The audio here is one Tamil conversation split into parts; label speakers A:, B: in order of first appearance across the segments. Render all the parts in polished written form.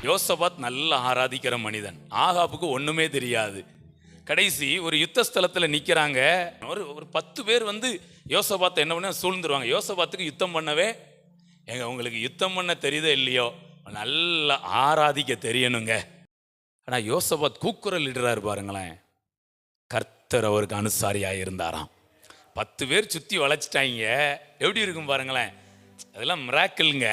A: யோசபாத் நல்லா ஆராதிக்கிற மனிதன். ஆகாபுக்கு ஒண்ணுமே தெரியாது. கடைசி ஒரு யுத்த ஸ்தலத்தில் நிற்கிறாங்க. ஒரு 10 பேர் வந்து யோசபாத்தை என்ன பண்ண சூழ்ந்துருவாங்க. யோசபாத்துக்கு யுத்தம் பண்ணவே உங்களுக்கு யுத்தம் பண்ண தெரியுதோ இல்லையோ, நல்லா ஆராதிக்க தெரியணுங்க. ஆனால் யோசபாத் கூக்குரல் இடுறாரு பாருங்களேன். கர்த்தர் அவருக்கு அனுசாரியாக இருந்தாராம். 10 பேர் சுற்றி வளைச்சிட்டாங்க. எப்படி இருக்கும் பாருங்களேன். அதெல்லாம் மிராக்கிள்ங்க.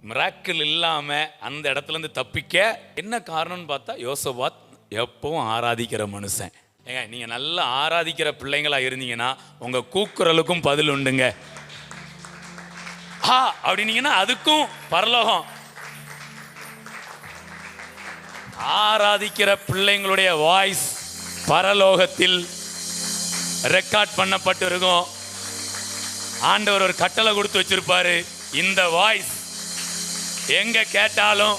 A: மிராக்கிள் இல்லாமல் அந்த இடத்துலேருந்து தப்பிக்க என்ன காரணம்னு பார்த்தா யோசபாத் எப்பவும் ஆராதிக்கிற மனுஷன். ஏங்க நீங்கள் நல்லா ஆராதிக்கிற பிள்ளைங்களா இருந்தீங்கன்னா உங்கள் கூக்குரலுக்கும் பதில் உண்டுங்க. அப்படின்னீங்கன்னா அதுக்கும் பரலோகம். ஆராதிக்கிற பிள்ளைங்களுடைய வாய்ஸ் பரலோகத்தில் ரெக்கார்ட் பண்ணப்பட்டு இருக்கும். ஆண்டவர் ஒரு கட்டளை கொடுத்து வச்சிருப்பாரு. இந்த வாய்ஸ் எங்க கேட்டாலும்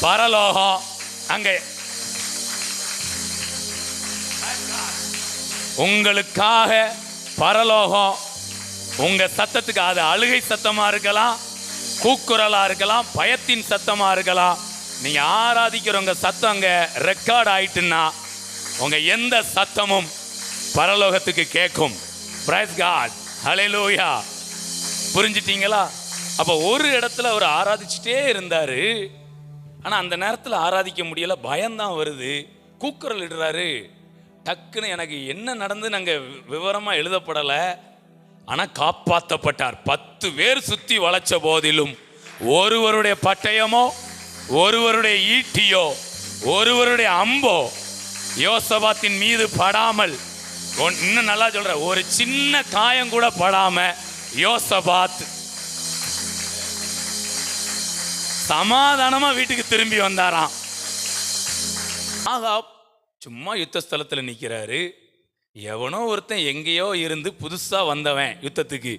A: பரலோகம் அங்க உங்களுக்காக பரலோகம் உங்க சத்தத்துக்கு, அது அழுகை சத்தமா இருக்கலாம், கூக்குரலா இருக்கலாம், பயத்தின் சத்தமா இருக்கலாம். நீங்க ஆராதிக்கிறவங்க சத்தம் அங்க ரெக்கார்ட் ஆயிட்டுன்னா உங்க எந்த சத்தமும் பரலோகத்துக்கு கேட்கும். பிரைஸ் காட், ஹல்லேலூயா. புரிஞ்சிட்டீங்களா? அப்ப ஒரு இடத்துல அவர் ஆராதிச்சுட்டே இருந்தாரு. ஆனா அந்த நேரத்தில் ஆராதிக்க முடியல, பயம்தான் வருது. கூக்குரல் இடுறாரு. டக்குன்னு எனக்கு என்ன நடந்து நாங்க விவரமா எழுதப்படலை. ஆனா காப்பாற்றப்பட்டார். 10 பேர் சுத்தி வளைச்ச போதிலும் ஒருவருடைய பட்டயமோ, ஒருவருடைய ஈட்டியோ, ஒருவருடைய அம்போ யோசபாத்தின் மீது படாமல், இன்னும் நல்லா சொல்ற, ஒரு சின்ன காயம் கூட படாம யோசபாத் சமாதானமா வீட்டுக்கு திரும்பி வந்தாராம். ஆகாப் சும்மா யுத்த ஸ்தலத்தில் நிற்கிறாரு. எவனோ ஒருத்தன் எங்கேயோ இருந்து புதுசா வந்தவன் யுத்தத்துக்கு,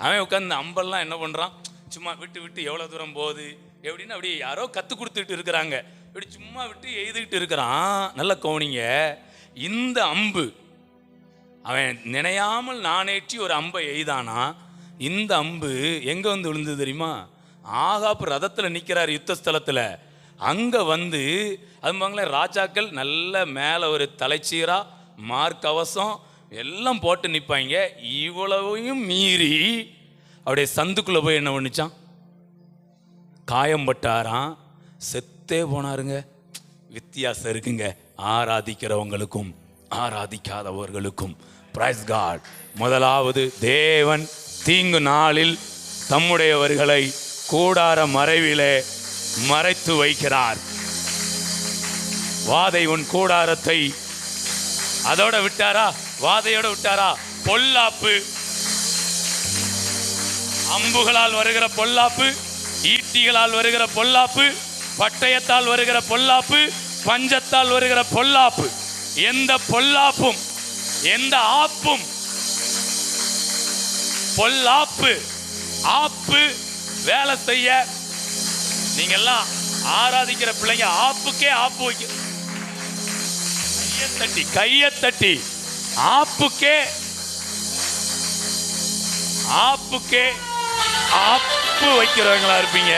A: அவன் உட்காந்து அம்பெல்லாம் என்ன பண்றான், சும்மா விட்டு விட்டு எவ்வளவு தூரம் போகுது எப்படின்னு அப்படி யாரோ கத்து கொடுத்துட்டு இருக்கிறாங்க. இப்படி சும்மா விட்டு எய்துகிட்டு இருக்கிறான். நல்ல கவனிங்க. இந்த அம்பு அவன் நினையாமல் நானேற்றி ஒரு அம்பை எய்தானா. இந்த அம்பு எங்க வந்து விழுந்தது தெரியுமா? ஆகாப் ரதத்தில் நிற்கிறார் யுத்த ஸ்தலத்தில். அங்கே வந்து அதுமாங்களே ராஜாக்கள் நல்ல மேலே ஒரு தலைச்சீரா மார்க்கவசம் எல்லாம் போட்டு நிற்பாங்க. இவ்வளவையும் மீறி அப்படியே சந்துக்குள்ளே போய் என்ன பண்ணிச்சான், காயம்பட்டாராம், செத்தே போனாருங்க. வித்தியாசம் இருக்குங்க ஆராதிக்கிறவங்களுக்கும் ஆராதிக்காதவர்களுக்கும். Price God. முதலாவது, தேவன் தீங்கு நாளில் தம்முடையவர்களை கூடார மறைவிலே மறைத்து வைக்கிறார். வாதை உன் கூடாரத்தை அதோட விட்டாரா? வாதையோட விட்டாரா? பொல்லாப்பு, அம்புகளால் வருகிற பொல்லாப்பு, ஈட்டிகளால் வருகிற பொல்லாப்பு, பட்டயத்தால் வருகிற பொல்லாப்பு, பஞ்சத்தால் வருகிற பொல்லாப்பு, எந்த பொல்லாப்பும் எந்த ஆப்பும், பொல்லாப்பு ஆப்பு வேலை செய்ய நீங்க எல்லாம் ஆராதிக்கிற பிள்ளைங்க ஆப்புக்கே ஆப்பு வைக்க, கையை தட்டி ஆப்புக்கே ஆப்பு வைக்கிறவங்களா இருப்பீங்க.